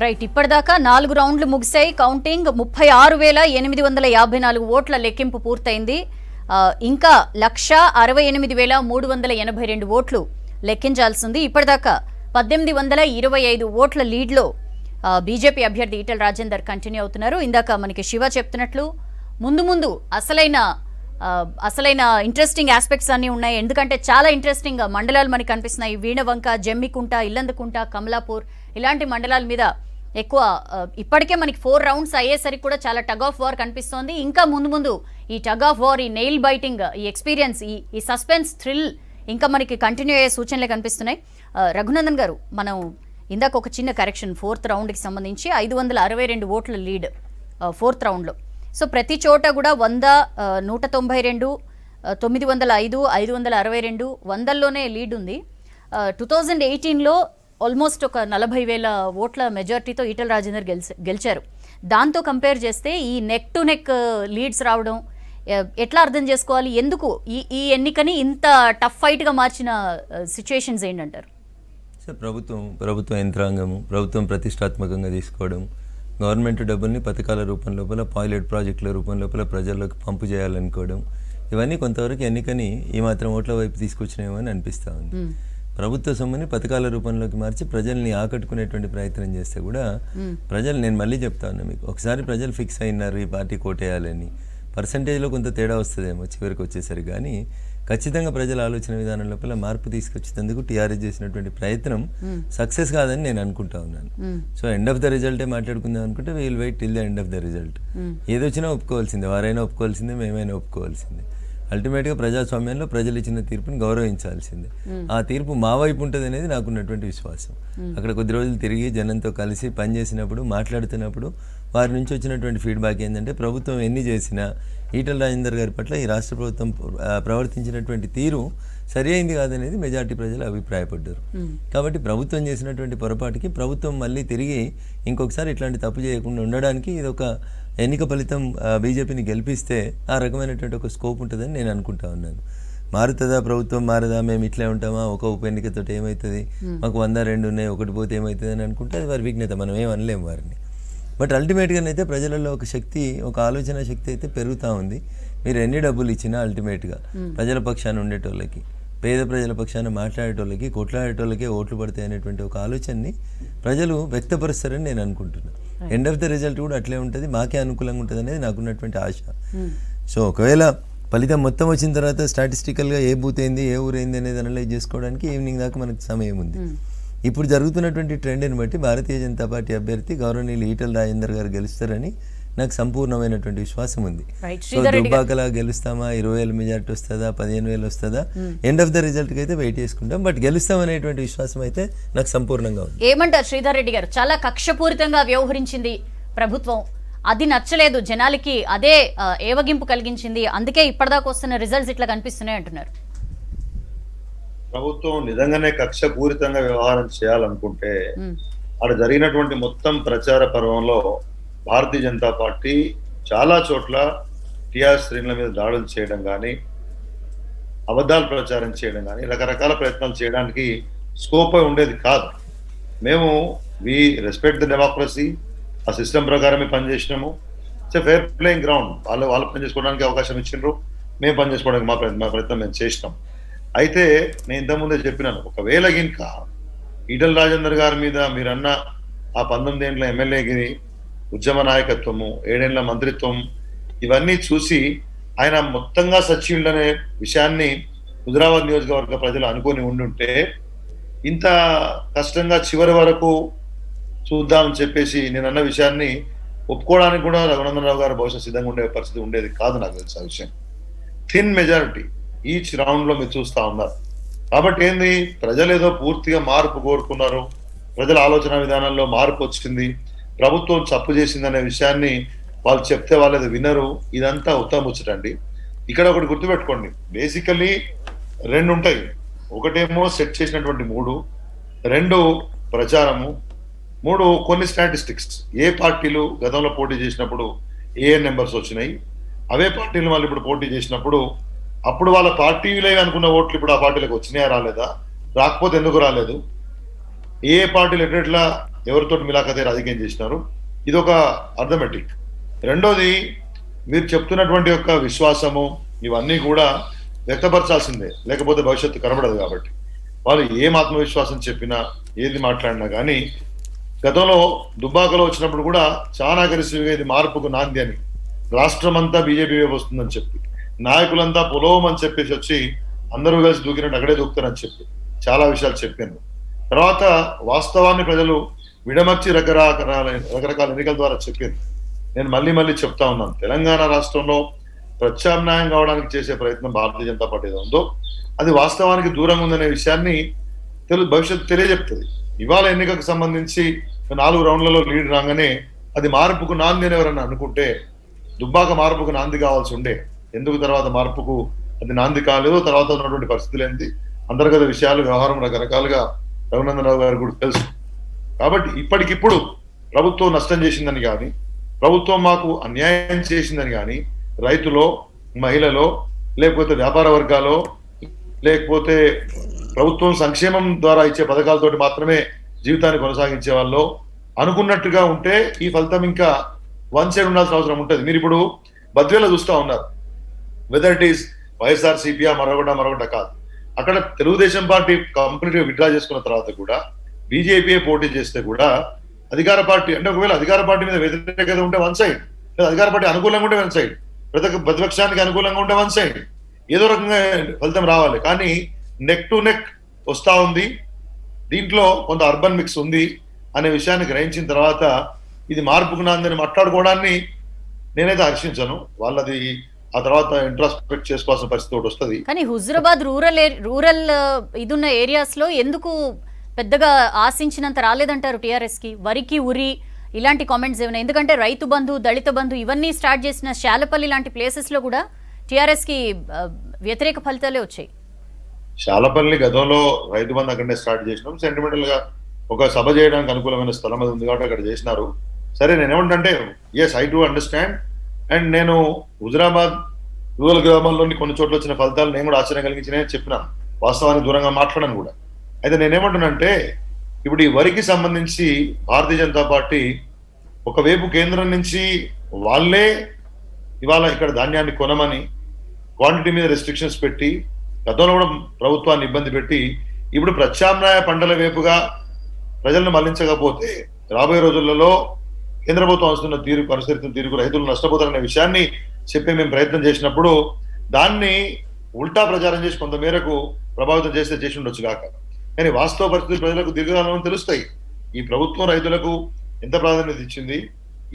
Right, ఇప్పటిదాకా 4 రౌండ్లు ముగిశాయి. కౌంటింగ్ 36,854 ఓట్ల లెక్కింపు పూర్తయింది. ఇంకా 1,68,382 ఓట్లు లెక్కించాల్సింది. ఇప్పటిదాకా 1,825 ఓట్ల లీడ్లో బీజేపీ అభ్యర్థి ఈటెల రాజేందర్ కంటిన్యూ అవుతున్నారు. ఇందాక మనకి శివ చెప్తున్నట్లు ముందు అసలైన ఇంట్రెస్టింగ్ ఆస్పెక్ట్స్ అన్నీ ఉన్నాయి. ఎందుకంటే చాలా ఇంట్రెస్టింగ్ మండలాలు మనకి కనిపిస్తున్నాయి. వీణవంక, జమ్మికుంట, ఇల్లందుకుంట, కమలాపూర్ ఇలాంటి మండలాల మీద ఎక్కువ ఇప్పటికే మనకి 4 రౌండ్స్ అయ్యేసరికి కూడా చాలా టగ్ ఆఫ్ వార్ కనిపిస్తోంది. ఇంకా ముందు ఈ టగ్ ఆఫ్ వార్, ఈ నెయిల్ బైటింగ్, ఈ ఎక్స్పీరియన్స్, ఈ సస్పెన్స్ థ్రిల్ ఇంకా మనకి కంటిన్యూ అయ్యే సూచనలే కనిపిస్తున్నాయి. రఘునందన్ గారు, మనం ఇందాక ఒక చిన్న కరెక్షన్, 4th రౌండ్కి సంబంధించి 562 ఓట్ల లీడ్ 4th రౌండ్లో. సో ప్రతి చోట కూడా 100, 192, 905, 562, 100లోనే లీడ్ ఉంది. 2018లో ఆల్మోస్ట్ ఒక 40,000 ఓట్ల మెజారిటీతో ఈటెల రాజేందర్ గెలిచారు. దాంతో కంపేర్ చేస్తే ఈ నెక్ టు నెక్ లీడ్స్ రావడం ఎట్లా అర్థం చేసుకోవాలి? ఎందుకు ఈ ఎన్నికని ఇంత టఫ్ ఫైట్గా మార్చిన సిచ్యుయేషన్స్ ఏంటంటారు? సార్, ప్రభుత్వ యంత్రాంగము, ప్రభుత్వం ప్రతిష్టాత్మకంగా తీసుకోవడం, గవర్నమెంట్ డబ్బుల్ని పథకాల రూపం లోపల, పైలట్ ప్రాజెక్టుల రూపం లోపల ప్రజల్లోకి పంపు చేయాలనుకోవడం, ఇవన్నీ కొంతవరకు ఎన్నికని ఈ మాత్రం ఓట్ల వైపు తీసుకొచ్చినాయేమో అని అనిపిస్తూ ఉంది. ప్రభుత్వ సొమ్ముని పథకాల రూపంలోకి మార్చి ప్రజల్ని ఆకట్టుకునేటువంటి ప్రయత్నం చేస్తే కూడా ప్రజలు, నేను మళ్ళీ చెప్తా ఉన్నా మీకు, ఒకసారి ప్రజలు ఫిక్స్ అయినారు ఈ పార్టీ కోటేయాలని, పర్సంటేజ్లో కొంత తేడా వస్తుందేమో చివరికి వచ్చేసరికి, కానీ ఖచ్చితంగా ప్రజల ఆలోచన విధానం లోపల మార్పు తీసుకొచ్చేందుకు టీఆర్ఎస్ చేసినటువంటి ప్రయత్నం సక్సెస్ కాదని నేను అనుకుంటా ఉన్నాను. సో ఎండ్ ఆఫ్ ద రిజల్టే మాట్లాడుకుందాం అనుకుంటే we'll wait till the end of the result. ఏదొచ్చినా ఒప్పుకోవాల్సిందే, వారైనా ఒప్పుకోవాల్సిందే, మేమైనా ఒప్పుకోవాల్సిందే. అల్టిమేట్గా ప్రజాస్వామ్యంలో ప్రజలు ఇచ్చిన తీర్పుని గౌరవించాల్సిందే. ఆ తీర్పు మా వైపు ఉంటుంది అనేది నాకున్నటువంటి విశ్వాసం. అక్కడ కొద్ది రోజులు తిరిగి జనంతో కలిసి పనిచేసినప్పుడు, మాట్లాడుతున్నప్పుడు వారి నుంచి వచ్చినటువంటి ఫీడ్బ్యాక్ ఏంటంటే, ప్రభుత్వం ఎన్ని చేసినా ఈటెల రాజేందర్ గారి పట్ల ఈ రాష్ట్ర ప్రభుత్వం ప్రవర్తించినటువంటి తీరు సరి అయింది కాదనేది మెజార్టీ ప్రజలు అభిప్రాయపడ్డారు. కాబట్టి ప్రభుత్వం చేసినటువంటి పొరపాటుకి ప్రభుత్వం మళ్ళీ తిరిగి ఇంకొకసారి ఇట్లాంటి తప్పు చేయకుండా ఉండడానికి ఇది ఒక ఎన్నిక ఫలితం బీజేపీని గెలిపిస్తే ఆ రకమైనటువంటి ఒక స్కోప్ ఉంటుందని నేను అనుకుంటా ఉన్నాను. మారుతుందా ప్రభుత్వం, మారదా, మేము ఇట్లే ఉంటామా, ఒక ఉప ఎన్నికతో ఏమవుతుంది, మాకు 100, 2 ఉన్నాయి, ఒకటి పోతే ఏమవుతుంది అని అనుకుంటే అది వారి విఘ్నత, మనం ఏం అనలేము వారిని. బట్ అల్టిమేట్గానైతే ప్రజలలో ఒక శక్తి, ఒక ఆలోచన శక్తి అయితే పెరుగుతూ ఉంది. మీరు ఎన్ని డబ్బులు ఇచ్చినా అల్టిమేట్గా ప్రజల పక్షాన ఉండేటోళ్ళకి, పేద ప్రజల పక్షాన మాట్లాడేటోళ్ళకి, కొట్లాడేటోళ్ళకే ఓట్లు పడతాయి అనేటువంటి ఒక ఆలోచనని ప్రజలు వ్యక్తపరుస్తారని నేను అనుకుంటున్నాను. ఎండ్ ఆఫ్ ద రిజల్ట్ కూడా అట్లే ఉంటుంది, మాకే అనుకూలంగా ఉంటుంది అనేది నాకున్నటువంటి ఆశ. సో ఒకవేళ ఫలితం మొత్తం వచ్చిన తర్వాత స్టాటిస్టికల్గా ఏ బూత్ అయింది, ఏ ఊరైంది అనేది అనలైజ్ చేసుకోవడానికి ఈవినింగ్ దాకా మనకు సమయం ఉంది. ఇప్పుడు జరుగుతున్నటువంటి ట్రెండ్ని బట్టి భారతీయ జనతా పార్టీ అభ్యర్థి గౌరవనీయులు ఈటెల రాజేందర్ గారు గెలుస్తారని నాకు సంపూర్ణమైనటువంటి విశ్వాసం ఉంది. సో దుబ్బాకలా గెలుస్తామా, 20,000 మెజార్టీ వస్తుందా, 15,000 వస్తుందా, ఎండ్ ఆఫ్ ద రిజల్ట్కి అయితే వెయిట్ చేసుకుంటాం. బట్ గెలుస్తామనేటువంటి విశ్వాసం అయితే నాకు సంపూర్ణంగా ఉంది. ఏమంటారు శ్రీధర్ రెడ్డి గారు? చాలా కక్షపూరితంగా వ్యవహరించింది ప్రభుత్వం, అది నచ్చలేదు జనాలకి, అదే ఏవగింపు కలిగించింది, అందుకే ఇప్పటిదాకా వస్తున్న రిజల్ట్స్ ఇట్లా కనిపిస్తున్నాయి అంటున్నారు. ప్రభుత్వం నిజంగానే కక్షపూరితంగా వ్యవహారం చేయాలనుకుంటే అక్కడ జరిగినటువంటి మొత్తం ప్రచార పర్వంలో భారతీయ జనతా పార్టీ చాలా చోట్ల టీఆర్ఎస్ శ్రేణుల మీద దాడులు చేయడం కానీ, అబద్ధాలు ప్రచారం చేయడం కానీ, రకరకాల ప్రయత్నాలు చేయడానికి స్కోప్ ఉండేది కాదు. మేము వి రెస్పెక్ట్ ద డెమోక్రసీ, ఆ సిస్టమ్ ప్రకారమే పనిచేసినాము. It's fair playing ground. వాళ్ళు పనిచేసుకోవడానికి అవకాశం ఇచ్చిండ్రు, మేము పనిచేసుకోవడానికి మా ప్రయత్నం మేము చేసినాం. అయితే నేను ఇంతకుముందే చెప్పినాను, ఒకవేళ ఇంకా ఈటెల రాజేందర్ గారి మీద మీరన్న ఆ 19 ఏళ్ల ఎమ్మెల్యేగిరి, ఉద్యమ నాయకత్వము, 7 ఏళ్ల మంత్రిత్వం, ఇవన్నీ చూసి ఆయన మొత్తంగా సచివులు అనే విషయాన్ని హుజరాబాద్ నియోజకవర్గ ప్రజలు అనుకొని ఉండుంటే ఇంత కష్టంగా చివరి వరకు చూద్దామని చెప్పేసి నేను అన్న విషయాన్ని ఒప్పుకోవడానికి కూడా రఘునందన్ రావు గారు బహుశా సిద్ధంగా ఉండే పరిస్థితి ఉండేది కాదు. నాకు తెలిసిన విషయం, థిన్ మెజారిటీ ఈచ్ రౌండ్ లో మీరు చూస్తూ ఉన్నారు. కాబట్టి ఏంది, ప్రజలు ఏదో పూర్తిగా మార్పు కోరుకున్నారు, ప్రజల ఆలోచన విధానంలో మార్పు వచ్చింది, ప్రభుత్వం తప్పు చేసిందనే విషయాన్ని వాళ్ళు చెప్తే వాళ్ళు అది వినరు. ఇదంతా ఉత్తముచ్చటండి. ఇక్కడ ఒకటి గుర్తుపెట్టుకోండి, బేసికల్లీ 2 ఉంటాయి. ఒకటేమో సెట్ చేసినటువంటి 3, 2 ప్రచారము, 3 కొన్ని స్టాటిస్టిక్స్. ఏ పార్టీలు గతంలో పోటీ చేసినప్పుడు ఏ నెంబర్స్ వచ్చినాయి, అవే పార్టీలు వాళ్ళు ఇప్పుడు పోటీ చేసినప్పుడు అప్పుడు వాళ్ళ పార్టీలే అనుకున్న ఓట్లు ఇప్పుడు ఆ పార్టీలకు వచ్చినాయా, రాలేదా, రాకపోతే ఎందుకు రాలేదు, ఏ పార్టీలు ఎట్లా ఎవరితో మిలాఖతే రాజకీయం చేసినారు, ఇది ఒక అర్థమెటిక్. రెండోది, మీరు చెప్తున్నటువంటి యొక్క విశ్వాసము ఇవన్నీ కూడా వ్యక్తపరచాల్సిందే, లేకపోతే భవిష్యత్తు కనబడదు. కాబట్టి వాళ్ళు ఏం ఆత్మవిశ్వాసం చెప్పినా ఏది మాట్లాడినా కానీ, గతంలో దుబ్బాకలో వచ్చినప్పుడు కూడా చాలా అగ్రెసివ్గా ఇది మార్పుకు నాంది అని, రాష్ట్రం అంతా బీజేపీ వైపు వస్తుందని చెప్పి, నాయకులంతా పొలోం అని చెప్పేసి వచ్చి అందరూ కలిసి దూకినట్టు అక్కడే దూకుతారని చెప్పి చాలా విషయాలు చెప్పాను. తర్వాత వాస్తవాన్ని ప్రజలు విడమర్చి రకరకాల ఎన్నికల ద్వారా చెప్పింది. నేను మళ్ళీ మళ్ళీ చెప్తా ఉన్నాను, తెలంగాణ రాష్ట్రంలో ప్రత్యామ్నాయం కావడానికి చేసే ప్రయత్నం భారతీయ జనతా పార్టీ ఏదో ఉందో అది వాస్తవానికి దూరంగా ఉందనే విషయాన్ని భవిష్యత్తు తెలియజెప్తుంది. ఇవాళ ఎన్నికకు సంబంధించి 4 రౌండ్లలో లీడ్ రాగానే అది మార్పుకు నాంది అని ఎవరన్నా అనుకుంటే, దుబ్బాక మార్పుకు నాంది కావాల్సి ఉండే, ఎందుకు తర్వాత మార్పుకు అది నాంది కాలేదో, తర్వాత ఉన్నటువంటి పరిస్థితులు ఏంటి, అంతర్గత విషయాలు వ్యవహారం రకరకాలుగా రఘునందన్ రావు గారు కూడా తెలుసు. కాబట్టి ఇప్పటికిప్పుడు ప్రభుత్వం నష్టం చేసిందని కానీ, ప్రభుత్వం మాకు అన్యాయం చేసిందని కానీ, రైతులో, మహిళలో, లేకపోతే వ్యాపార వర్గాలో, లేకపోతే ప్రభుత్వం సంక్షేమం ద్వారా ఇచ్చే పథకాలతోటి మాత్రమే జీవితాన్ని కొనసాగించే వాళ్ళు అనుకున్నట్టుగా ఉంటే ఈ ఫలితం ఇంకా వన్ సైడ్ ఉండాల్సిన అవసరం ఉంటుంది. మీరు ఇప్పుడు బద్వేలో చూస్తూ ఉన్నారు, వెదర్ ఇట్ ఈస్ వైఎస్ఆర్సీపీఆ మరొకట కాదు, అక్కడ తెలుగుదేశం పార్టీ కంప్లీట్గా విత్డ్రా చేసుకున్న తర్వాత కూడా బీజేపీ పోటీ చేస్తే కూడా అధికార పార్టీ అంటే, ఒకవేళ అధికార పార్టీ మీద వ్యతిరేకత ఉంటే వన్ సైడ్, లేదా అధికార పార్టీ అనుకూలంగా ఉంటే వన్ సైడ్, ప్రతిపక్షానికి అనుకూలంగా ఉంటే వన్ సైడ్, ఏదో రకంగా ఫలితం రావాలి. కానీ నెక్ టు నెక్ వస్తా ఉంది. దీంట్లో కొంత అర్బన్ మిక్స్ ఉంది అనే విషయాన్ని గ్రహించిన తర్వాత ఇది మార్పుకు నాందని మాట్లాడుకోవడాన్ని నేనైతే హర్షించను. వాళ్ళది ఆ తర్వాత ఇంట్రాస్పెక్ట్ చేసుకోవాల్సిన పరిస్థితి ఒకటి వస్తుంది. కానీ హుజురాబాద్ రూరల్ ఇదున్న ఏరియాస్ లో ఎందుకు పెద్దగా ఆశించినంత రాలేదంటారు టీఆర్ఎస్ కి? వరికి ఉరి ఇలాంటి కామెంట్స్ ఏమైనా? ఎందుకంటే రైతు బంధు, దళిత బంధు ఇవన్నీ స్టార్ట్ చేసిన శాలపల్లి లాంటి ప్లేసెస్ లో కూడా టీఆర్ఎస్ కి వ్యతిరేక ఫలితాలే వచ్చాయి. శాలపల్లి గతంలో రైతు బంధు అక్కడనే స్టార్ట్ చేసినాం. సెంటిమెంటల్ గా ఒక సభ చేయడానికి అనుకూలమైన స్థలం అది ఉంది కాబట్టి అక్కడ చేసినారు. సరే, నేనేమంటే yes I do understand. And నేను హుజురాబాద్ రూరల్ గ్రామాల్లోని కొన్ని చోట్ల వచ్చిన ఫలితాలు నేను కూడా ఆశ్చర్యం కలిగించినాయని చెప్పినాను, వాస్తవానికి దూరంగా మాట్లాడను కూడా. అయితే నేనేమంటున్నానంటే, ఇప్పుడు ఈ వరికి సంబంధించి భారతీయ జనతా పార్టీ ఒకవైపు కేంద్రం నుంచి వాళ్ళే ఇవాళ ఇక్కడ ధాన్యాన్ని కొనమని క్వాంటిటీ మీద రెస్ట్రిక్షన్స్ పెట్టి, గతంలో కూడా ప్రభుత్వాన్ని ఇబ్బంది పెట్టి, ఇప్పుడు ప్రత్యామ్నాయ పంటల వైపుగా ప్రజలను మళ్లించకపోతే రాబోయే రోజులలో కేంద్ర ప్రభుత్వం అనుసరిస్తున్న తీరుకు రైతులు నష్టపోతారనే విషయాన్ని చెప్పి మేము ప్రయత్నం చేసినప్పుడు దాన్ని ఉల్టా ప్రచారం చేసి కొంత మేరకు ప్రభావితం చేసి ఉండొచ్చు కాక. కానీ వాస్తవ పరిస్థితులు ప్రజలకు దీర్ఘకాలంలో తెలుస్తాయి. ఈ ప్రభుత్వం రైతులకు ఎంత ప్రాధాన్యత ఇచ్చింది,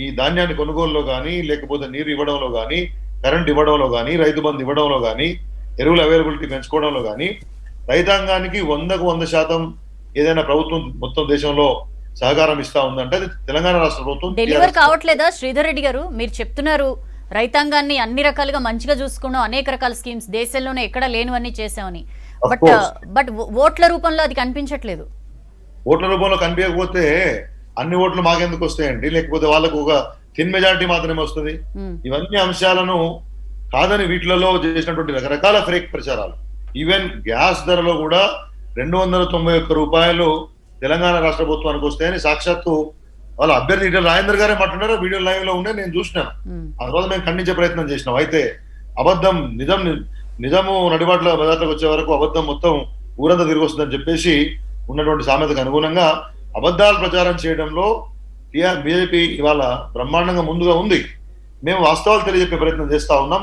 ఈ ధాన్యాన్ని కొనుగోలులో కానీ, లేకపోతే నీరు ఇవ్వడంలో కానీ, కరెంట్ ఇవ్వడంలో కానీ, రైతు బంధు ఇవ్వడంలో కానీ, ఎరువుల అవైలబిలిటీ పెంచుకోవడంలో కానీ, రైతాంగానికి 100% ఏదైనా ప్రభుత్వం మొత్తం దేశంలో సహకారం ఇస్తా ఉందంటే అది తెలంగాణ రాష్ట్ర ప్రభుత్వం. డెలివర్ కావట్లేదా శ్రీధర్ రెడ్డి గారు? మీరు చెప్తున్నారు రైతాంగాన్ని అన్ని రకాలుగా మంచిగా చూసుకున్నాం, అనేక రకాల స్కీమ్స్ దేశంలోనే ఎక్కడ లేనివన్నీ చేసామని, బట్ ఓట్ల రూపంలో అది కనిపించట్లేదు. ఓట్ల రూపంలో కనిపించకపోతే అన్ని ఓట్లు మాకెందుకు వస్తాయండి? లేకపోతే వాళ్ళకు ఒక థిన్ మెజారిటీ మాత్రమే వస్తుంది. ఇవన్నీ అంశాలను కాదని వీటిలలో చేసినటువంటి రకరకాల ఫేక్ ప్రచారాలు, ఈవెన్ గ్యాస్ ధరలో కూడా 291 రూపాయలు తెలంగాణ రాష్ట్ర ప్రభుత్వానికి వస్తాయని సాక్షాత్తు వాళ్ళ అభ్యర్థి ఈటెల రాజేందర్ గారే మాట్లాడారు. వీడియో లైవ్ లో ఉండే నేను చూసినాను. ఆ తర్వాత మేము ఖండించే ప్రయత్నం చేసినాం. అయితే అబద్ధం నిజము నడిబాట్ల మెదట్లకు వచ్చే వరకు అబద్ధం మొత్తం ఊరంతా తిరిగి వస్తుందని చెప్పేసి ఉన్నటువంటి సామెతకు అనుగుణంగా అబద్ధాలు ప్రచారం చేయడంలో బీజేపీ ఇవాళ బ్రహ్మాండంగా ముందుగా ఉంది. మేము వాస్తవాలు తెలియజెప్పే ప్రయత్నం చేస్తా ఉన్నాం.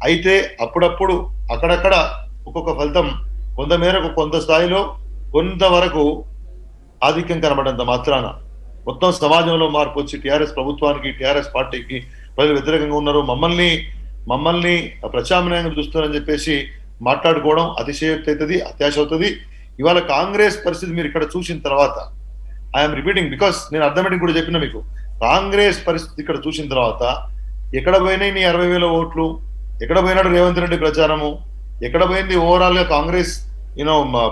అయితే అప్పుడప్పుడు అక్కడక్కడ ఒక్కొక్క ఫలితం కొంత మేరకు, కొంత స్థాయిలో, కొంతవరకు ఆధిక్యం కనబడంత మాత్రాన మొత్తం సమాజంలో మార్పు వచ్చి టీఆర్ఎస్ ప్రభుత్వానికి, టీఆర్ఎస్ పార్టీకి ప్రజలు వ్యతిరేకంగా ఉన్నారు, మమ్మల్ని ప్రత్యామ్నాయంగా చూస్తున్నారని చెప్పేసి మాట్లాడుకోవడం అతిశయోక్తి అవుతుంది, అత్యాశ అవుతుంది. ఇవాళ కాంగ్రెస్ పరిస్థితి మీరు ఇక్కడ చూసిన తర్వాత, ఐఎమ్ రిపీటింగ్ బికాస్ నేను అర్థమెటిక్ కూడా చెప్పిన మీకు, కాంగ్రెస్ పరిస్థితి ఇక్కడ చూసిన తర్వాత ఎక్కడ పోయినాయి నీ 60,000 ఓట్లు, ఎక్కడ పోయినాడు రేవంత్ రెడ్డి ప్రచారము, ఎక్కడ పోయింది ఓవరాల్ గా కాంగ్రెస్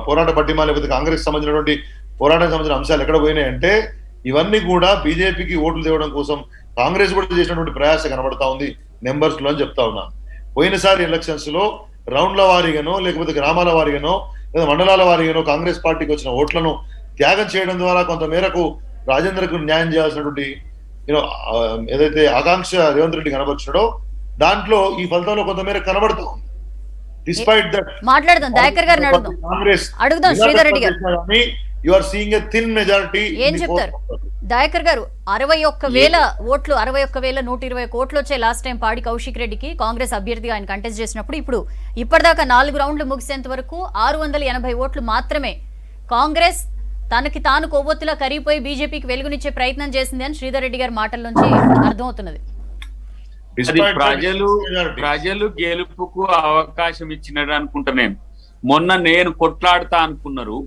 పోరాట పట్టిమా, లేకపోతే కాంగ్రెస్ సంబంధించినటువంటి పోరాటానికి సంబంధించిన అంశాలు ఎక్కడ పోయినాయి అంటే, ఇవన్నీ కూడా బీజేపీకి ఓట్లు తేవడం కోసం కాంగ్రెస్ కూడా చేసినటువంటి ప్రయాస కనబడతా ఉంది నెంబర్స్ లో అని చెప్తా ఉన్నాను. పోయినసారి ఎలక్షన్స్ లో రౌండ్ల వారీగానో, లేకపోతే గ్రామాల వారీగానో, లేదా మండలాల వారీగానో కాంగ్రెస్ పార్టీకి వచ్చిన ఓట్లను త్యాగం చేయడం ద్వారా కొంత మేరకు రాజేంద్రకు న్యాయం చేయాల్సినటువంటి యూనో ఏదైతే ఆకాంక్ష రేవంత్ రెడ్డి కనబరిచాడో దాంట్లో ఈ ఫలితంలో కొంతమేర కనబడుతూ ఉంది. డిస్పైట్ దట్ మాట్లాడదాం, దయాకర్ గారిని అడుగుదాం. కాంగ్రెస్ అడుగుదాం శ్రీధర్ రెడ్డి గారు. You are seeing a thin majority. ఏం చెప్తారు దయాకర్ గారు? 61,000 ఓట్లు, 61,121 ఓట్లు వచ్చాయి లాస్ట్ టైం పాడి కౌశిక్ రెడ్డికి కాంగ్రెస్ అభ్యర్థిగా ఆయన కంటెస్ట్ చేసినప్పుడు. ఇప్పుడు ఇప్పటిదాకా 4 రౌండ్లు ముగిసేంత వరకు 680 ఓట్లు మాత్రమే. కాంగ్రెస్ తనకి తాను కొవ్వొత్తులా కరిగిపోయి బీజేపీకి వెలుగునిచ్చే ప్రయత్నం చేసింది అని శ్రీధర్ రెడ్డి గారి మాటల నుంచి అర్థమవుతున్నది. ప్రజలు గెలుపుకు అవకాశం ఇచ్చినారు అనుకుంటున్నాను. మొన్న నేను కొట్లాడుతా అనుకున్నారు,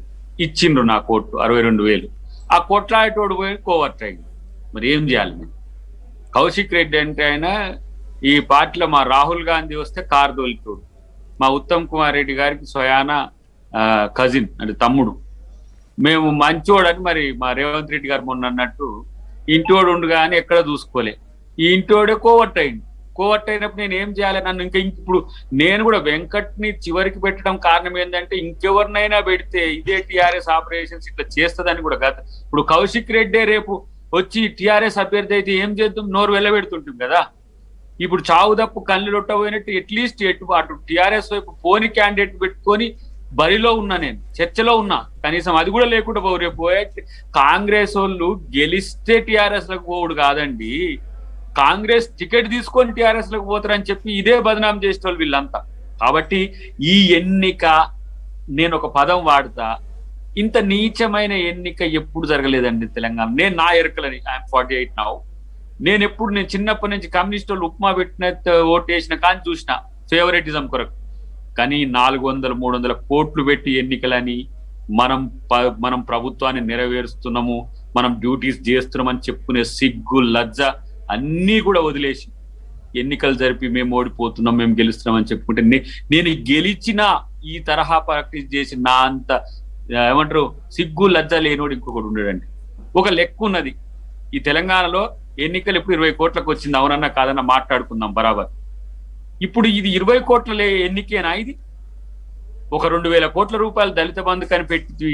ఇచ్చిండ్రు నా కోట్లు 62,000. ఆ కొట్లాడేటోడు పోయి కోవర్ట్ అయింది. మరి ఏం చేయాలి? మేము కౌశిక్ రెడ్డి అంటే ఆయన ఈ పార్టీలో మా రాహుల్ గాంధీ వస్తే కారు దోలితోడు, మా ఉత్తమ్ కుమార్ రెడ్డి గారికి స్వయాన కజిన్ అంటే తమ్ముడు. మేము మంచోడని మరి మా రేవంత్ రెడ్డి గారు మొన్న అన్నట్టు ఇంటోడు ఉండగా అని ఎక్కడ చూసుకోలే. ఈ ఇంటోడే కోవర్ట్ అయింది. కోవర్ట్ అయినప్పుడు నేను ఏం చేయాలి? నన్ను ఇప్పుడు నేను కూడా వెంకట్ని చివరికి పెట్టడం కారణం ఏంటంటే ఇంకెవరినైనా పెడితే ఇదే టీఆర్ఎస్ ఆపరేషన్స్ ఇట్లా చేస్తుందని కూడా కాదు. ఇప్పుడు కౌశిక్ రెడ్డే రేపు వచ్చి టీఆర్ఎస్ అభ్యర్థి అయితే ఏం చేద్దాం? నోరు వెళ్ళబెడుతుంటాం కదా. ఇప్పుడు చావు తప్పు కళ్ళు లొట్టబోయినట్టు అట్లీస్ట్ అటు టీఆర్ఎస్ వైపు పోని క్యాండిడేట్ పెట్టుకొని బరిలో ఉన్నా, నేను చర్చలో ఉన్నా. కనీసం అది కూడా లేకుండా పోవు. రేపు కాంగ్రెస్ వాళ్ళు గెలిస్తే టీఆర్ఎస్ లకు పోవుడు కాదండి, కాంగ్రెస్ టికెట్ తీసుకొని టీఆర్ఎస్ లకు పోతారని చెప్పి ఇదే బదనాం చేసే వాళ్ళు వీళ్ళంతా. కాబట్టి ఈ ఎన్నిక, నేను ఒక పదం వాడతా, ఇంత నీచమైన ఎన్నిక ఎప్పుడు జరగలేదండి తెలంగాణ. నేను నా ఎరకలని, ఐఎమ్ 48 నౌ. నేను చిన్నప్పటి నుంచి కమ్యూనిస్ట్ వాళ్ళు ఉప్మా పెట్టిన ఓటు వేసిన కానీ చూసిన ఫేవరెటిజం కొరకు. కానీ 400-300 కోట్లు పెట్టి ఎన్నికలని మనం ప్రభుత్వాన్ని నెరవేరుస్తున్నాము, మనం డ్యూటీస్ చేస్తున్నామని చెప్పుకునే సిగ్గు లజ్జ అన్నీ కూడా వదిలేసి ఎన్నికలు జరిపి మేము ఓడిపోతున్నాం, మేము గెలుస్తున్నాం అని చెప్పుకుంటే, నేను గెలిచిన ఈ తరహా ప్రాక్టీస్ చేసి నా అంత ఏమంటారు సిగ్గు లజ్జ లేనోడు ఇంకొకటి ఉండడండి. ఒక లెక్క ఉన్నది ఈ తెలంగాణలో, ఎన్నికలు ఇప్పుడు 20 కోట్లకు వచ్చింది, అవునన్నా కాదన్నా మాట్లాడుకుందాం బరాబర్. ఇప్పుడు ఇది 20 కోట్ల ఎన్నికేనా? ఇది ఒక 2,000 కోట్ల రూపాయలు దళిత బంధు కనిపెట్టి,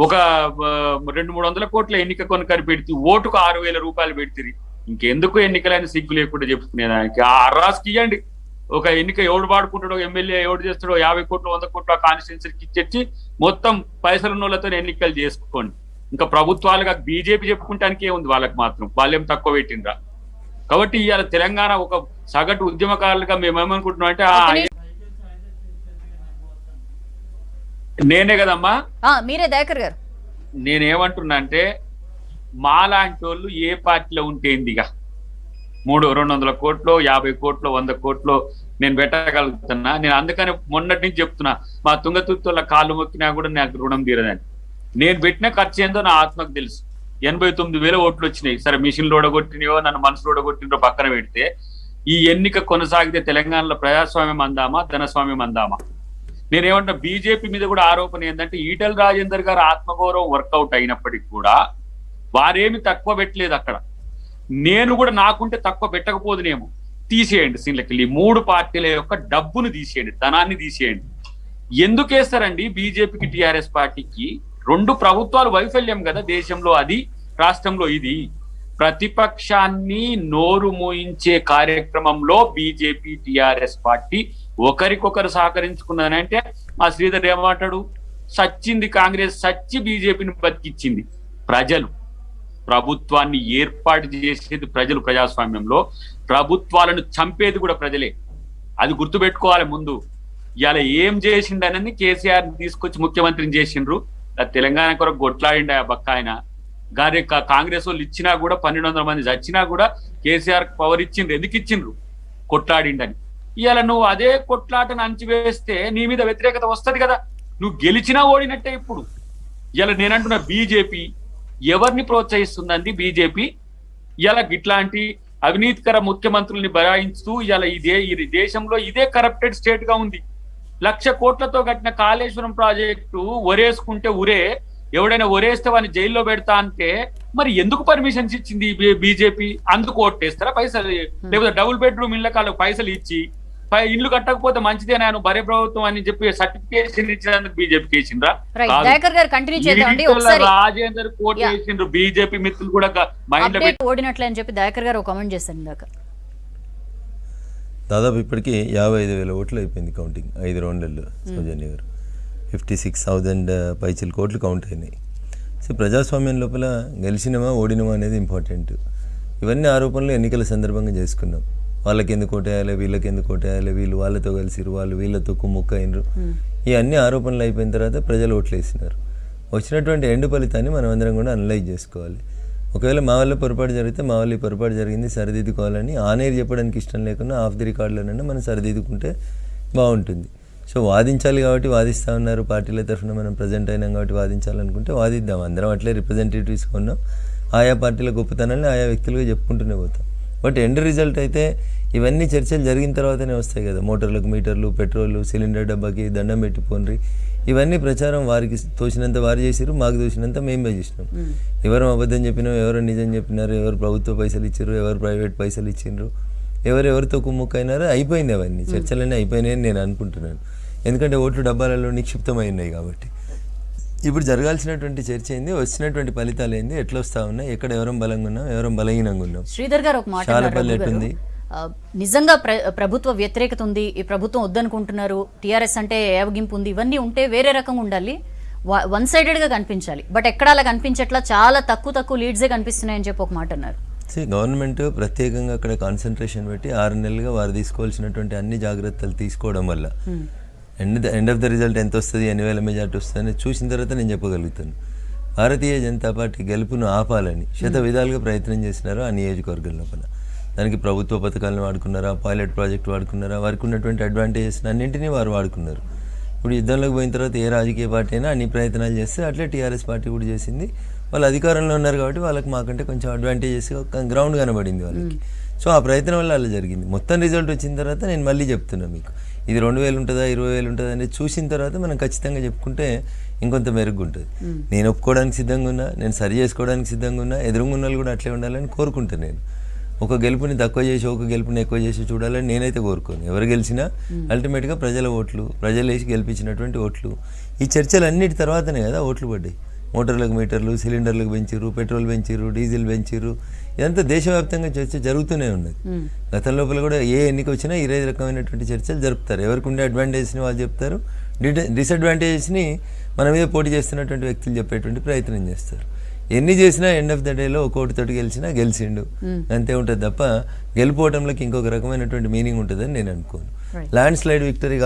ఒక 200-300 కోట్ల ఎన్నిక కొని కనిపెడితే, ఓటుకు 6,000 రూపాయలు పెడితే ఇంకెందుకు ఎన్నికలైన సిగ్గు లేకుండా చెప్పుకునేదానికి? ఆ అర్రాస్కి ఇవ్వండి. ఒక ఎన్నిక ఎవడు వాడుకుంటాడో, ఎమ్మెల్యే ఎవడు చేస్తాడో, 50 కోట్లు 100 కోట్లు ఆ కాన్స్టిట్యున్సీకి ఇచ్చేసి మొత్తం పైసలున్న వాళ్ళతో ఎన్నికలు చేసుకోండి. ఇంకా ప్రభుత్వాలుగా బీజేపీ చెప్పుకుంటానికే ఉంది వాళ్ళకి మాత్రం, వాళ్ళేం తక్కువ పెట్టిండ్రా. కాబట్టి ఇవాళ తెలంగాణ ఒక సగటు ఉద్యమకారులుగా మేమేమనుకుంటున్నాం అంటే నేనే కదమ్మా, మీరే దయాకర్ గారు. నేనేమంటున్నా అంటే మాలాంటి వాళ్ళు ఏ పార్టీలో ఉంటే ఏందిగా 200 కోట్లు 50 కోట్లు 100 కోట్లు నేను పెట్టగలుగుతున్నా. నేను అందుకని మొన్నటి నుంచి చెప్తున్నా, మా తుంగతుర్తిలో కాళ్ళు మొక్కినా కూడా నాకు రుణం తీరదని. నేను పెట్టిన ఖర్చు ఏందో నా ఆత్మకు తెలుసు. 89,000 ఓట్లు వచ్చినాయి. సరే మిషన్లు ఓడగొట్టినయో నన్ను మనసులు ఓడగొట్టినో పక్కన పెడితే, ఈ ఎన్నిక కొనసాగితే తెలంగాణలో ప్రజాస్వామ్యం అందామా, ధనస్వామ్యం అందామా? నేనేమంటా, బీజేపీ మీద కూడా ఆరోపణ ఏంటంటే ఈటెల రాజేందర్ గారు ఆత్మగౌరవం వర్కౌట్ అయినప్పటికీ కూడా వారేమి తక్కువ పెట్టలేదు అక్కడ. నేను కూడా నాకుంటే తక్కువ పెట్టకపోదునేమో. తీసేయండి సీన్లకి, 3 పార్టీల యొక్క డబ్బును తీసేయండి, ధనాన్ని తీసేయండి. ఎందుకు వేస్తారండి బీజేపీకి టీఆర్ఎస్ పార్టీకి? 2 ప్రభుత్వాలు వైఫల్యం కదా దేశంలో, అది రాష్ట్రంలో ఇది. ప్రతిపక్షాన్ని నోరు మోయించే కార్యక్రమంలో బీజేపీ టీఆర్ఎస్ పార్టీ ఒకరికొకరు సహకరించుకున్నదని అంటే మా శ్రీధర్ ఏమంటాడు? సచ్చింది కాంగ్రెస్, సచ్చి బీజేపీని బతికిచ్చింది ప్రజలు. ప్రభుత్వాన్ని ఏర్పాటు చేసేది ప్రజలు. ప్రజాస్వామ్యంలో ప్రభుత్వాలను చంపేది కూడా ప్రజలే, అది గుర్తుపెట్టుకోవాలి ముందు. ఇవాళ ఏం చేసిండనని కేసీఆర్ తీసుకొచ్చి ముఖ్యమంత్రిని చేసిండ్రు. తెలంగాణ కొరకు కొట్లాడిండి ఆ బక్క ఆయన గారి. కాంగ్రెస్ వాళ్ళు ఇచ్చినా కూడా 1,200 మంది చచ్చినా కూడా కేసీఆర్ పవర్ ఇచ్చిండ్రు. ఎందుకు ఇచ్చిండ్రు? కొట్లాడిండని. ఇవాళ నువ్వు అదే కొట్లాటను అంచివేస్తే నీ మీద వ్యతిరేకత వస్తుంది కదా. నువ్వు గెలిచినా ఓడినట్టే. ఇప్పుడు ఇవాళ నేనంటున్నా, బీజేపీ ఎవరిని ప్రోత్సహిస్తుందండి? బీజేపీ ఇవాళ ఇట్లాంటి అవినీతికర ముఖ్యమంత్రుల్ని బరాయిస్తూ ఇవాళ ఈ దేశంలో ఇదే కరప్టెడ్ స్టేట్ గా ఉంది. 1,00,000 కోట్లతో కట్టిన కాళేశ్వరం ప్రాజెక్టు ఒరేసుకుంటే ఎవడైనా ఒరేస్తే వాడిని జైల్లో పెడతా అంటే మరి ఎందుకు పర్మిషన్స్ ఇచ్చింది బీజేపీ? అందుకు ఓట్టేస్తారా పైసలు? లేకపోతే డబుల్ బెడ్రూమ్ ఇళ్ళ కాళ్ళకు పైసలు ఇచ్చి ఇల్లు కట్టకపోతే మంచిదే నేను బరే ప్రభుత్వం అని చెప్పి సర్టిఫికేషన్ ఇచ్చినందుకు బీజేపీ చేసిండ్రా? రైట్, కాదు. దయాకర్ గారు కంటిన్యూ చేద్దామండి. ఈటెల ఒకసారి రాజేందర్ కోట్ చేసిండ్రు, బీజేపీ మిత్రులు కూడా మైండ్ లో అప్డేట్ ఓడినట్లే అని చెప్పి దయాకర్ గారు ఒక కామెంట్ చేశారు ఇందాక. దాదాపు ఇప్పటికీ 55,000 ఓట్లు అయిపోయింది కౌంటింగ్ 5 రౌండ్లలో. సౌజన్య గారు 56,000 పైచిల్ కోట్లు కౌంట్ అయినాయి. సో ప్రజాస్వామ్యం లోపల గెలిచినమా ఓడినమా అనేది ఇంపార్టెంట్. ఇవన్నీ ఆరోపణలు ఎన్నికల సందర్భంగా చేసుకున్నాం. వాళ్ళకి ఎందుకు ఓటేయాలి, వీళ్ళకి ఎందుకు ఓటేయాలి, వీళ్ళు వాళ్ళతో కలిసిరు, వాళ్ళు వీళ్ళతో కుమ్ముక్క అయినరు. ఈ అన్ని ఆరోపణలు అయిపోయిన తర్వాత ప్రజలు ఓట్లు వేసినారు. వచ్చినటువంటి ఎండు ఫలితాన్ని మనం అందరం కూడా అనలైజ్ చేసుకోవాలి. ఒకవేళ మా వల్ల పొరపాటు జరిగితే మా వల్ల ఈ పొరపాటు జరిగింది సరిదిద్దుకోవాలని ఆనేరు చెప్పడానికి ఇష్టం లేకుండా ఆఫ్ ది రికార్డులోనైనా మనం సరిదిద్దుకుంటే బాగుంటుంది. సో వాదించాలి కాబట్టి వాదిస్తూ ఉన్నారు, పార్టీల తరఫున మనం ప్రజెంట్ అయినాం కాబట్టి వాదించాలనుకుంటే వాదిద్దాం. అందరం అట్లే రిప్రజెంటేటివ్స్గా ఉన్నాం. ఆయా పార్టీల గొప్పతనాన్ని ఆయా వ్యక్తులుగా చెప్పుకుంటూనే పోతాం. బట్ ఎండ్ రిజల్ట్ అయితే ఇవన్నీ చర్చలు జరిగిన తర్వాతనే వస్తాయి కదా. మోటార్లకు మీటర్లు, పెట్రోలు, సిలిండర్ డబ్బాకి దండం పెట్టిపోండి, ఇవన్నీ ప్రచారం వారికి తోచినంత వారు చేసిరు, మాకు తోచినంత మేమే చేసినాం. ఎవరు అబద్ధం చెప్పినాం, ఎవరు నిజం చెప్పినారు, ఎవరు ప్రభుత్వ పైసలు ఇచ్చారు, ఎవరు ప్రైవేట్ పైసలు ఇచ్చిండ్రు, ఎవరెవరితో కుమ్ముక్కైనారో అయిపోయింది. అవన్నీ చర్చలన్నీ అయిపోయినాయని నేను అనుకుంటున్నాను. ఎందుకంటే ఓట్లు డబ్బాలలో నిక్షిప్తమై ఉన్నాయి కాబట్టి. ఇప్పుడు జరగాల్సినటువంటి చర్చ ఏంది, వచ్చినటువంటి ఫలితాలు ఏంది, ఎట్లా వస్తా ఉన్నాయి, ఎక్కడ ఎవరం బలంగా ఉన్నాం, ఎవరం బలహీనంగా ఉన్నాం. శ్రీధర్ గారు ఒక మాట చాలాపల్లి ఎట్టుంది, నిజంగా ప్రభుత్వ వ్యతిరేకత ఉంది, ఈ ప్రభుత్వం వద్దనుకుంటున్నారు, టీఆర్ఎస్ అంటే ఏవగింపు ఉంది, ఇవన్నీ ఉంటే వేరే రకంగా ఉండాలి, వన్ సైడెడ్గా కనిపించాలి. బట్ ఎక్కడ అలా కనిపించట్లా, చాలా తక్కువ లీడ్సే కనిపిస్తున్నాయని చెప్పి ఒక మాట అన్నారు. గవర్నమెంట్ ప్రత్యేకంగా అక్కడ కాన్సన్ట్రేషన్ పెట్టి 6 నెలలుగా వారు తీసుకోవాల్సినటువంటి అన్ని జాగ్రత్తలు తీసుకోవడం వల్ల ఎండ్ ఆఫ్ ద రిజల్ట్ ఎంత వస్తుంది, ఎన్ని వేల మెజార్టీ వస్తుంది చూసిన తర్వాత నేను చెప్పగలుగుతాను. భారతీయ జనతా పార్టీ గెలుపును ఆపాలని శత విధాలుగా ప్రయత్నం చేసినారు ఆ నియోజకవర్గం లోపల. దానికి ప్రభుత్వ పథకాలను వాడుకున్నారా, పైలట్ ప్రాజెక్ట్ వాడుకున్నారా, వారికి ఉన్నటువంటి అడ్వాంటేజెస్ అన్నింటినీ వారు వాడుకున్నారు. ఇప్పుడు యుద్ధంలోకి పోయిన తర్వాత ఏ రాజకీయ పార్టీ అయినా అన్ని ప్రయత్నాలు చేస్తే అట్లే టీఆర్ఎస్ పార్టీ కూడా చేసింది. వాళ్ళు అధికారంలో ఉన్నారు కాబట్టి వాళ్ళకి మాకంటే కొంచెం అడ్వాంటేజెస్ గ్రౌండ్ కనబడింది వాళ్ళకి. సో ఆ ప్రయత్నం వల్ల అలా జరిగింది. మొత్తం రిజల్ట్ వచ్చిన తర్వాత నేను మళ్ళీ చెప్తున్నా మీకు, ఇది 2,000 ఉంటుందా 20,000 ఉంటుందా అనేది చూసిన తర్వాత మనం ఖచ్చితంగా చెప్పుకుంటే ఇంకొంత మెరుగ్గా ఉంటుంది. నేను ఒప్పుకోవడానికి సిద్ధంగా ఉన్నా, నేను సరి చేసుకోవడానికి సిద్ధంగా ఉన్నా, ఎదురుగా ఉన్న వాళ్ళు కూడా అట్లే ఉండాలని కోరుకుంటాను. నేను ఒక గెలుపుని తక్కువ చేసి ఒక గెలుపుని ఎక్కువ చేసి చూడాలని నేనైతే కోరుకోను. ఎవరు గెలిచినా అల్టిమేట్గా ప్రజల ఓట్లు, ప్రజలు వేసి గెలిపించినటువంటి ఓట్లు. ఈ చర్చలన్నిటి తర్వాతనే కదా ఓట్లు పడ్డాయి. మోటార్లకు మీటర్లు, సిలిండర్లకు పెంచిర్రు, పెట్రోల్ పెంచిర్రు, డీజిల్ పెంచిర్రు. ఇదంతా దేశవ్యాప్తంగా చర్చ జరుగుతూనే ఉన్నది. గతం లోపల కూడా ఏ ఎన్నిక వచ్చినా ఇదే రకమైనటువంటి చర్చలు జరుపుతారు. ఎవరికి ఉండే అడ్వాంటేజ్ని వాళ్ళు చెప్తారు, డిసడ్వాంటేజెస్ని మన మీద పోటీ చేస్తున్నటువంటి వ్యక్తులు చెప్పేటువంటి ప్రయత్నం చేస్తారు. ఎన్ని చేసినా ఎండ్ ఆఫ్ ద డేలో ఒక్కోటితోటి గెలిచినా గెలిచిండు అంతే ఉంటుంది తప్ప గెలిపోవటంలోకి ఇంకొక రకమైనటువంటి మీనింగ్ ఉంటుందని నేను అనుకోను. ల్యాండ్ స్లైడ్ విక్టరీ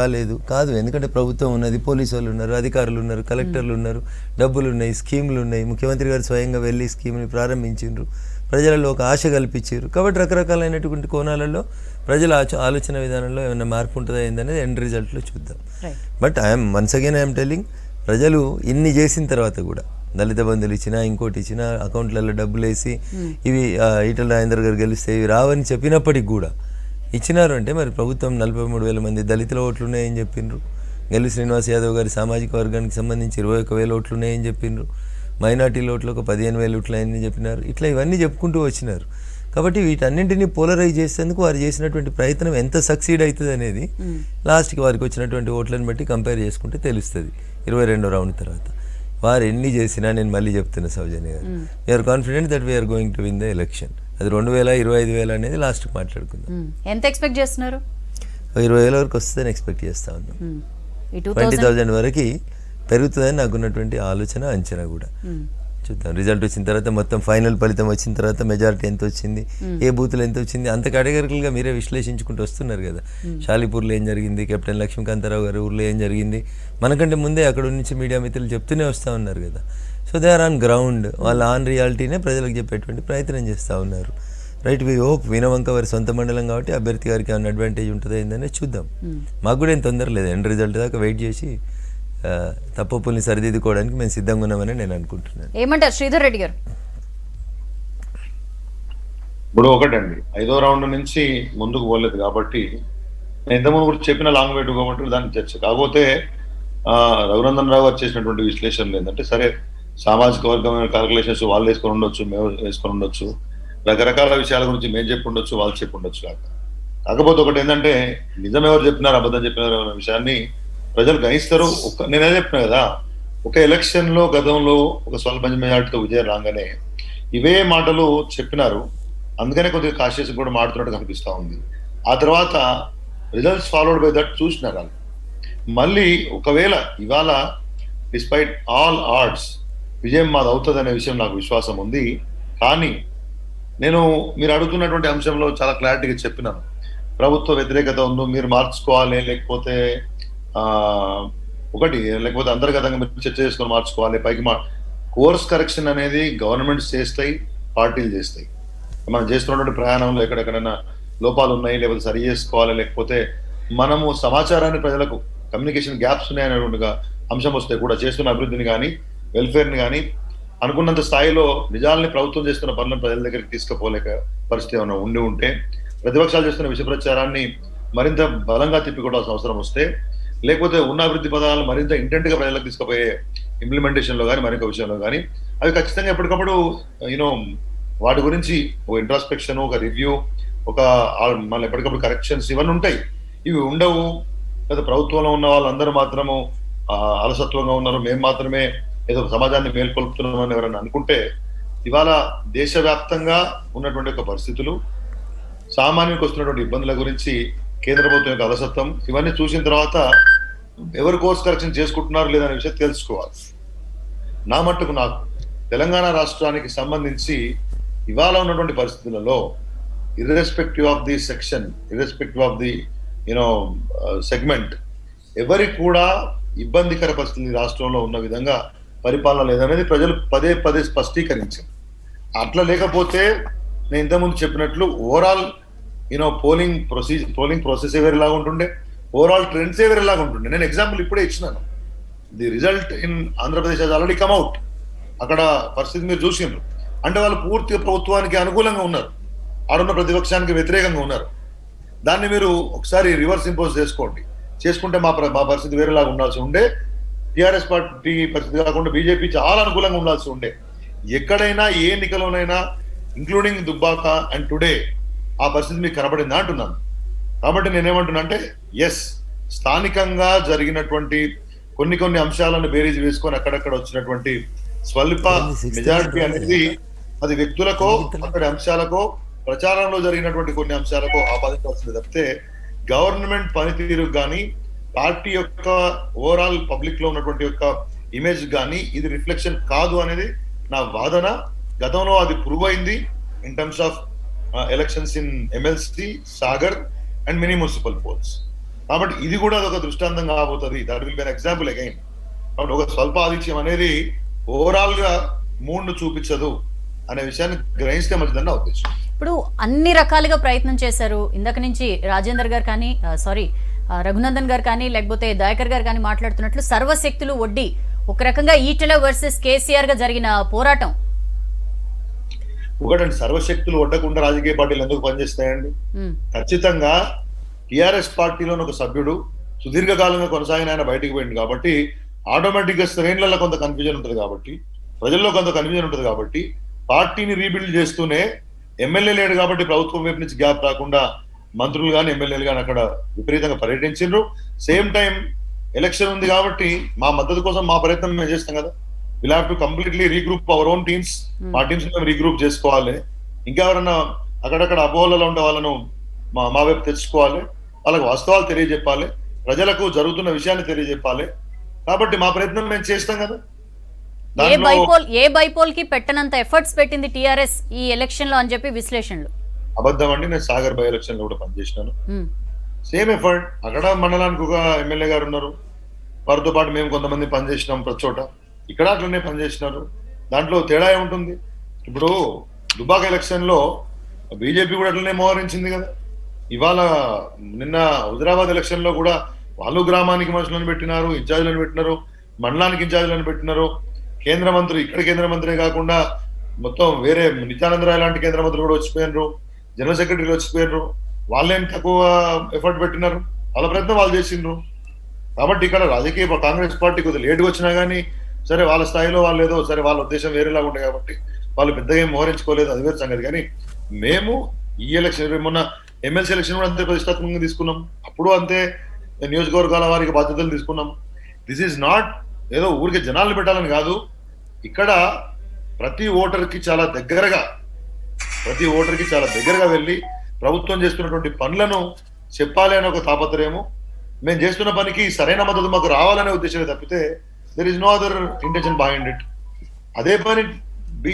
కాదు. ఎందుకంటే ప్రభుత్వం ఉన్నది, పోలీసు వాళ్ళు ఉన్నారు, అధికారులు ఉన్నారు, కలెక్టర్లు ఉన్నారు, డబ్బులు ఉన్నాయి, స్కీములు ఉన్నాయి. ముఖ్యమంత్రి గారు స్వయంగా వెళ్ళి స్కీమ్ని ప్రారంభించిండ్రు, ప్రజలలో ఒక ఆశ కల్పించారు. కాబట్టి రకరకాలైనటువంటి కోణాలలో ప్రజల ఆలోచన విధానంలో ఏమైనా మార్పు ఉంటుందా ఏందనేది ఎండ్ రిజల్ట్లో చూద్దాం. But once again I'm telling, ప్రజలు ఇన్ని చేసిన తర్వాత కూడా దళిత బంధువులు ఇచ్చినా, ఇంకోటి ఇచ్చినా, అకౌంట్లలో డబ్బులు వేసి ఇవి ఈటల రాజేందర్ గారు గెలిస్తే ఇవి రావని చెప్పినప్పటికి కూడా ఇచ్చినారు. అంటే మరి ప్రభుత్వం 43,000 మంది దళితుల ఓట్లు ఉన్నాయని చెప్పిండ్రు. గెల్లి శ్రీనివాస్ యాదవ్ గారి సామాజిక వర్గానికి సంబంధించి 21,000 ఓట్లు ఉన్నాయని చెప్పిండ్రు. మైనార్టీల ఓట్లు ఒక 15,000 ఓట్లు అని చెప్పినారు. ఇట్లా ఇవన్నీ చెప్పుకుంటూ వచ్చినారు. కాబట్టి వీటన్నింటినీ పోలరైజ్ చేసేందుకు వారు చేసినటువంటి ప్రయత్నం ఎంత సక్సీడ్ అవుతుంది అనేది లాస్ట్కి వారికి వచ్చినటువంటి ఓట్లను బట్టి కంపేర్ చేసుకుంటే తెలుస్తుంది 22వ రౌండ్ తర్వాత. వారు ఎన్ని చేసినా నేను మళ్ళీ చెప్తున్నా సౌజన్య గారు, we're confident that we're going to win the election. అది 2,000, 25,000 అనేది లాస్ట్కి మాట్లాడుకుందాం. ఎంత ఎక్స్పెక్ట్ చేస్తున్నారు? 20,000 వరకు వస్తుందని ఎక్స్పెక్ట్ చేస్తా ఉన్నాం. 20,000 వరకు పెరుగుతుందని నాకున్నటువంటి ఆలోచన, అంచనా కూడా. చూద్దాం రిజల్ట్ వచ్చిన తర్వాత, మొత్తం ఫైనల్ ఫలితం వచ్చిన తర్వాత మెజారిటీ ఎంత వచ్చింది, ఏ బూతులు ఎంత వచ్చింది, అంత కేటగిరికల్గా మీరే విశ్లేషించుకుంటూ వస్తున్నారు కదా. షాలిపూర్లో ఏం జరిగింది, కెప్టెన్ లక్ష్మీకాంతారావు గారి ఊర్లో ఏం జరిగింది, మనకంటే ముందే అక్కడ నుంచి మీడియా మిత్రులు చెప్తూనే వస్తూ ఉన్నారు కదా. So they are on ground, వాళ్ళ ఆన్ రియాలిటీనే ప్రజలకు చెప్పేటువంటి ప్రయత్నం చేస్తూ ఉన్నారు. రైట్, వి హోప్ వినవంక వారి సొంత మండలం కాబట్టి అభ్యర్థి గారికి ఏమైనా అడ్వాంటేజ్ ఉంటుందో ఏందనే చూద్దాం. మాకు కూడా ఏం తొందర లేదు, ఎండ్ రిజల్ట్ దాకా వెయిట్ చేసి తప్పుల్ని సరిదిద్దుకోవడానికి మేము సిద్ధంగా ఉన్నామని నేను అనుకుంటున్నాను. ఏమంటారు శ్రీధర్ రెడ్డి గారు? ఇప్పుడు ఒకటండి, 5వ రౌండ్ నుంచి ముందుకు పోలేదు కాబట్టి నేను ఇంతకుముందు కూడా చెప్పిన లాంగ్ వే టు గో అంటారు దాని చర్చ. కాకపోతే రఘునందన్ రావు గారు చేసినటువంటి విశ్లేషణలు ఏంటంటే, సరే సామాజిక వర్గమైన క్యాల్కులేషన్స్ వాళ్ళు వేసుకొని ఉండొచ్చు, మేము వేసుకొని ఉండొచ్చు, రకరకాల విషయాల గురించి మేము చెప్పి ఉండొచ్చు, వాళ్ళు చెప్పి ఉండొచ్చు కాక, కాకపోతే ఒకటి ఏంటంటే నిజం ఎవరు చెప్పినారు అబద్ధం చెప్పినారు అనే విషయాన్ని ప్రజలు గ్రహిస్తారు. నేనే చెప్పినా కదా, ఒక ఎలక్షన్ లో గతంలో ఒక స్వల్ప మెజార్టీతో విజయం రాగానే ఇవే మాటలు చెప్పినారు. అందుకనే కొద్దిగా కాషియస్ కూడా మాడుతున్నట్టు కనిపిస్తా ఉంది. ఆ తర్వాత రిజల్ట్స్ ఫాలోడ్ బై దట్ చూసినారు వాళ్ళు. మళ్ళీ ఒకవేళ ఇవాళ డిస్పైట్ ఆల్ ఆర్డ్స్ విజయం మాది అవుతుంది అనే విషయం నాకు విశ్వాసం ఉంది. కానీ మీరు అడుగుతున్నటువంటి అంశంలో చాలా క్లారిటీగా చెప్పినాను. ప్రభుత్వ వ్యతిరేకత ఉందో మీరు మార్చుకోవాలి, లేకపోతే లేకపోతే అంతర్గతంగా మీరు చర్చ చేసుకొని మార్చుకోవాలి. పైకి కోర్స్ కరెక్షన్ అనేది గవర్నమెంట్స్ చేస్తాయి, పార్టీలు చేస్తాయి. మనం చేస్తున్నటువంటి ప్రయాణంలో ఎక్కడెక్కడైనా లోపాలు ఉన్నాయి, లేకపోతే సరి చేసుకోవాలి, లేకపోతే మనము సమాచారాన్ని ప్రజలకు కమ్యూనికేషన్ గ్యాప్స్ ఉన్నాయనేటువంటి అంశం వస్తే కూడా చేస్తున్న అభివృద్ధిని కానీ వెల్ఫేర్ని కానీ అనుకున్నంత స్థాయిలో నిజాలని ప్రభుత్వం చేస్తున్న పనులను ప్రజల దగ్గరికి తీసుకుపోలేక పరిస్థితి ఏమైనా ఉంటే, ప్రతిపక్షాలు చేస్తున్న విష ప్రచారాన్ని మరింత బలంగా తిప్పికొట్టాల్సిన అవసరం వస్తే, లేకపోతే ఉన్న అభివృద్ధి పదాలను మరింత ఇంటెంట్ గా ప్రజలకు తీసుకుపోయే ఇంప్లిమెంటేషన్ లో కానీ మరొక విషయంలో కానీ అవి ఖచ్చితంగా ఎప్పటికప్పుడు వాటి గురించి ఒక ఇంట్రాస్పెక్షన్, ఒక రివ్యూ, మళ్ళీ ఎప్పటికప్పుడు కరెక్షన్స్ ఇవన్నీ ఉంటాయి. ఇవి ఉండవు. లేదా ప్రభుత్వంలో ఉన్న వాళ్ళందరూ మాత్రము అలసత్వంగా ఉన్నారు, మేము మాత్రమే ఏదో సమాజాన్ని మేల్కొల్పుతున్నామని ఎవరైనా అనుకుంటే, ఇవాళ దేశవ్యాప్తంగా ఉన్నటువంటి ఒక పరిస్థితులు, సామాన్యునికి వస్తున్నటువంటి ఇబ్బందుల గురించి కేంద్ర ప్రభుత్వం యొక్క అలసత్వం ఇవన్నీ చూసిన తర్వాత ఎవరు కోర్స్ కరెక్షన్ చేసుకుంటున్నారు లేదనే విషయం తెలుసుకోవాలి. నా మట్టుకు నాకు తెలంగాణ రాష్ట్రానికి సంబంధించి ఇవాళ ఉన్నటువంటి పరిస్థితులలో irrespective of the section, irrespective of the segment, ఎవరికి కూడా ఇబ్బందికర పరిస్థితులు రాష్ట్రంలో ఉన్న విధంగా పరిపాలన లేదనేది ప్రజలు పదే పదే స్పష్టీకరించారు. అట్లా లేకపోతే నేను ఇంతకుముందు చెప్పినట్లు ఓవరాల్ పోలింగ్ ప్రాసెస్ వేరేలాగా ఉంటుండే, ఓవరాల్ ట్రెండ్స్ వేరేలాగా ఉంటుండే. నేను ఎగ్జాంపుల్ ఇప్పుడే ఇచ్చినాను. The result in Andhra Pradesh has already come out. అక్కడ పరిస్థితి మీరు చూసిండ్రు. అంటే వాళ్ళు పూర్తిగా ప్రభుత్వానికి అనుకూలంగా ఉన్నారు, ఆడున్న ప్రతిపక్షానికి వ్యతిరేకంగా ఉన్నారు. దాన్ని మీరు ఒకసారి రివర్స్ ఇంపోజ్ చేసుకుంటే మా పరిస్థితి వేరేలాగా ఉండాల్సి ఉండే. టిఆర్ఎస్ పార్టీ పరిస్థితి కాకుండా బీజేపీ చాలా అనుకూలంగా ఉండాల్సి ఉండే. ఎక్కడైనా ఏ ఎన్నికలోనైనా ఇంక్లూడింగ్ దుబ్బాక అండ్ టుడే ఆ పరిస్థితి మీకు కనబడిందా అంటున్నాను. కాబట్టి నేనేమంటున్నా అంటే ఎస్, స్థానికంగా జరిగినటువంటి కొన్ని అంశాలను బేరీజ్ వేసుకొని అక్కడక్కడ వచ్చినటువంటి స్వల్ప మెజారిటీ అనేది అది వ్యక్తులకో అక్కడి అంశాలకో ప్రచారంలో జరిగినటువంటి కొన్ని అంశాలకో ఆపాదించాల్సింది తప్పితే గవర్నమెంట్ పనితీరు కానీ పార్టీ యొక్క ఓవరాల్ పబ్లిక్ లో ఉన్నటువంటి యొక్క ఇమేజ్ కానీ ఇది రిఫ్లెక్షన్ కాదు అనేది నా వాదన. గతంలో అది ప్రూవ్ అయింది in terms of elections in MLC, Sagar and mini municipal polls. కాబట్టి ఇది కూడా అదొక దృష్టాంతం కాబోతుంది. That will be an example again. కాబట్టి ఒక స్వల్ప ఆధిక్యం అనేది ఓవరాల్ గా మూడ్ను చూపించదు అనే విషయాన్ని గ్రహిస్తే మంచిదని నా ఉద్దేశం. ఇప్పుడు అన్ని రకాలుగా ప్రయత్నం చేశారు. ఇందాక నుంచి రాజేందర్ గారు కానీ రఘునందన్ గారు కానీ లేకపోతే దయాకర్ గారు కానీ మాట్లాడుతున్నట్లు సర్వశక్తులు ఒడ్డి ఒక రకంగా ఈటెల వర్సెస్ కేసీఆర్ గా జరిగిన పోరాటం. ఒకటండి, సర్వశక్తులు ఒడ్డకుండా రాజకీయ పార్టీలు ఎందుకు పనిచేస్తాయండి? ఖచ్చితంగా టిఆర్ఎస్ పార్టీలోని ఒక సభ్యుడు సుదీర్ఘకాలంగా కొనసాగిన ఆయన బయటికి పోయింది కాబట్టి ఆటోమేటిక్ గా శ్రేణులలో కొంత కన్ఫ్యూజన్ ఉంటుంది, కాబట్టి ప్రజల్లో కొంత కన్ఫ్యూజన్ ఉంటుంది, కాబట్టి పార్టీని రీబిల్డ్ చేస్తూనే ఎమ్మెల్యే లేడు కాబట్టి ప్రభుత్వం వైపు నుంచి గ్యాప్ రాకుండా మంత్రులు కానీ ఎమ్మెల్యేలు కానీ అక్కడ విపరీతంగా పర్యటించారు. సేమ్ టైం ఎలక్షన్ ఉంది కాబట్టి మా మద్దతు కోసం మా ప్రయత్నం మేము చేస్తాం కదా. Will have to completely regroup our own teams. మా టీమ్స్ మేము రీగ్రూప్ చేసుకోవాలి. ఇంకా ఎవరన్నా అక్కడక్కడ అపోహలలో ఉండే వాళ్ళను మా వైపు తెచ్చుకోవాలి. వాళ్ళకి వాస్తవాలు తెలియజెప్పాలి, ప్రజలకు జరుగుతున్న విషయాన్ని తెలియజెప్పాలి. కాబట్టి మా ప్రయత్నం మేము చేస్తాం కదా. ఏ బైపోల్ కి పెట్టనంత ఎఫర్ట్స్ పెట్టింది టిఆర్ఎస్ ఈ ఎలక్షన్ లో అని చెప్పి విశ్లేషణలు. అబద్ధం అండి. నేను సాగర్ బై ఎలక్షన్ లో కూడా పనిచేసినాను. Same effort. అక్కడ మండలానికి ఒక ఎమ్మెల్యే గారు ఉన్నారు, వారితో పాటు మేము కొంతమంది పనిచేసినాం ప్రతి చోట. ఇక్కడ అట్లనే పనిచేసినారు. దాంట్లో తేడా ఏముంటుంది? ఇప్పుడు దుబాక్ ఎలక్షన్ లో బీజేపీ కూడా అట్లనే మోహరించింది కదా. ఇవాళ నిన్న హుజరాబాద్ ఎలక్షన్ లో కూడా వాళ్ళు గ్రామానికి మనుషులను పెట్టినారు, ఇన్ఛార్జీలను పెట్టినారు, మండలానికి ఇన్ఛార్జీలను పెట్టినారు. కేంద్ర మంత్రి ఇక్కడ కేంద్ర మంత్రి కాకుండా మొత్తం వేరే నిత్యానంద రాయ్ లాంటి కేంద్ర మంత్రులు కూడా వచ్చిపోయినారు, జనరల్ సెక్రటరీలు వచ్చిపోయినారు. వాళ్ళేం తక్కువ ఎఫర్ట్ పెట్టినారు, వాళ్ళ ప్రయత్నం వాళ్ళు చేసిండ్రు. కాబట్టి ఇక్కడ రాజకీయ కాంగ్రెస్ పార్టీ కొద్దిగా లేటుగా వచ్చినా కానీ సరే వాళ్ళ స్థాయిలో వాళ్ళు ఏదో సరే వాళ్ళ ఉద్దేశం వేరేలాగా ఉంటాయి కాబట్టి వాళ్ళు పెద్దగా ఏం మోహరించుకోలేదు, అది వేరే సంగతి. కానీ మేము ఈ ఎలక్షన్ మొన్న ఎమ్మెల్సీ ఎలక్షన్ కూడా అంతే ప్రతిష్టాత్మకంగా తీసుకున్నాం, అప్పుడు అంతే నియోజకవర్గాల వారికి బాధ్యతలు తీసుకున్నాం. దిస్ ఈజ్ నాట్ ఏదో ఊరికి జనాలు పెట్టాలని కాదు, ఇక్కడ ప్రతి ఓటర్కి చాలా దగ్గరగా వెళ్ళి ప్రభుత్వం చేస్తున్నటువంటి పనులను చెప్పాలి అనే ఒక తాపత్రయము, మేము చేస్తున్న పనికి సరైన మద్దతు మాకు రావాలనే ఉద్దేశమే తప్పితే there is no other intention behind it. అదే పని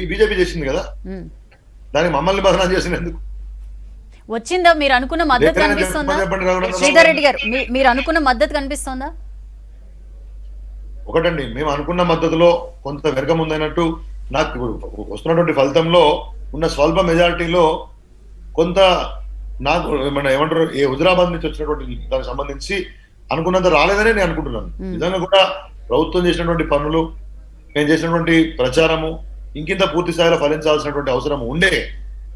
బీజేపీ చేసింది కదా, దానికి మమ్మల్ని బదనాం చేసినందుకు. వచ్చిందా మీరు అనుకున్న మద్దతు కనిపిస్తుందా శ్రీధర్ రెడ్డి గారు? మీరు అనుకున్న మద్దతు కనిపిస్తుందా? ఒకటండి, మేము అనుకున్న మద్దతులో కొంత వెరగం ఉందన్నట్టు నాకు వస్తున్నటువంటి ఫలితంలో ఉన్న స్వల్ప మెజారిటీలో కొంత నాకు ఏమంటారు ఏ హుజరాబాద్ నుంచి వచ్చినటువంటి దానికి సంబంధించి అనుకున్నంత రాలేదని నేను అనుకుంటున్నాను. నిజంగా కూడా ప్రభుత్వం చేసినటువంటి పనులు, మేము చేసినటువంటి ప్రచారము ఇంకింత పూర్తి స్థాయిలో ఫలించాల్సినటువంటి అవసరం ఉండే.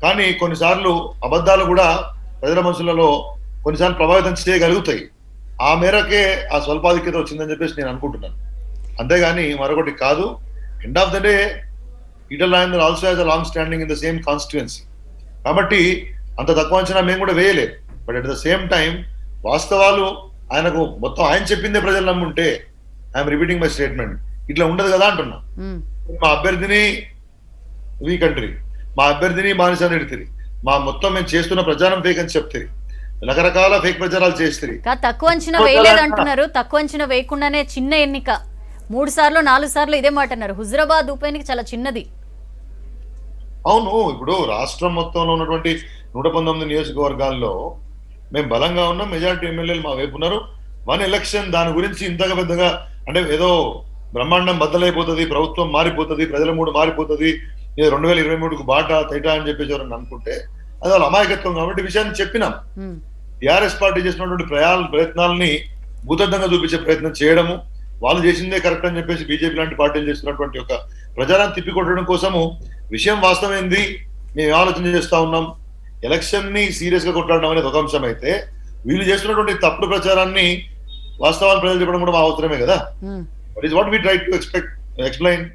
కానీ కొన్నిసార్లు అబద్ధాలు కూడా ప్రజల మనసులలో కొన్నిసార్లు ప్రభావితం చేయగలుగుతాయి. ఆ మేరకే ఆ స్వల్పాధిక్యత వచ్చిందని చెప్పేసి నేను అనుకుంటున్నాను, అంతేగాని మరొకటి కాదు. End of the day Etela Rajender also has a long standing in the same constituency. కాబట్టి అంత తక్కువ అంచనా మేము కూడా వేయలేదు. But at the same time వాస్తవాలు ఆయనకు మొత్తం ఆయన చెప్పిందే ప్రజలు నమ్ముంటే, ఐఎమ్ రిపీటింగ్ మై స్టేట్మెంట్, ఇట్లా ఉండదు కదా అంటున్నా. మా అభ్యర్థిని వీకంట్రీ, మా అభ్యర్థిని బానిసని ఎడుతుంది, మా మొత్తం మేము చేస్తున్న ప్రచారం ఫేక్ అని చెప్తుంది, రకరకాల ఫేక్ ప్రచారాలు చేస్తుంది. తక్కువ అంచనా వేయలేదు అంటున్నారు. తక్కువ అంచనా వేయకుండానే చిన్న ఎన్నిక 3 సార్లు 4 సార్లు ఇదే మాట అన్నారు. హుజరాబాద్ ఉప ఎన్నిక చాలా చిన్నది. అవును, ఇప్పుడు రాష్ట్రం మొత్తంలో ఉన్నటువంటి 119 నియోజకవర్గాల్లో మేము బలంగా ఉన్నాం, మెజారిటీ ఎమ్మెల్యేలు మా వైపు ఉన్నారు. 1 ఎలక్షన్ దాని గురించి ఇంతగా పెద్దగా అంటే ఏదో బ్రహ్మాండం బద్దలైపోతుంది, ప్రభుత్వం మారిపోతుంది, ప్రజల మూడు మారిపోతుంది, 2023కు బాట తైటా అని చెప్పేసి ఎవరన్నా అనుకుంటే అది వాళ్ళ అమాయకత్వం. కాబట్టి విషయాన్ని చెప్పినాం. టిఆర్ఎస్ పార్టీ చేసినటువంటి ప్రయత్నాలని భూతద్దంగా చూపించే ప్రయత్నం చేయడము, వాళ్ళు చేసిందే కరెక్ట్ అని చెప్పేసి బీజేపీ లాంటి పార్టీలు చేస్తున్నటువంటి ఒక ప్రచారాన్ని తిప్పికొట్టడం కోసము విషయం వాస్తవమైంది మేము ఆలోచన చేస్తా ఉన్నాం. ఎలక్షన్ ని సీరియస్ గా కొట్లాడడం అనేది ఒక అంశం అయితే, వీళ్ళు చేస్తున్నటువంటి తప్పుడు ప్రచారాన్ని వాస్తవాలు ప్రజలు చెప్పడం కూడా మా అవసరమే కదా. What is what we try to explain.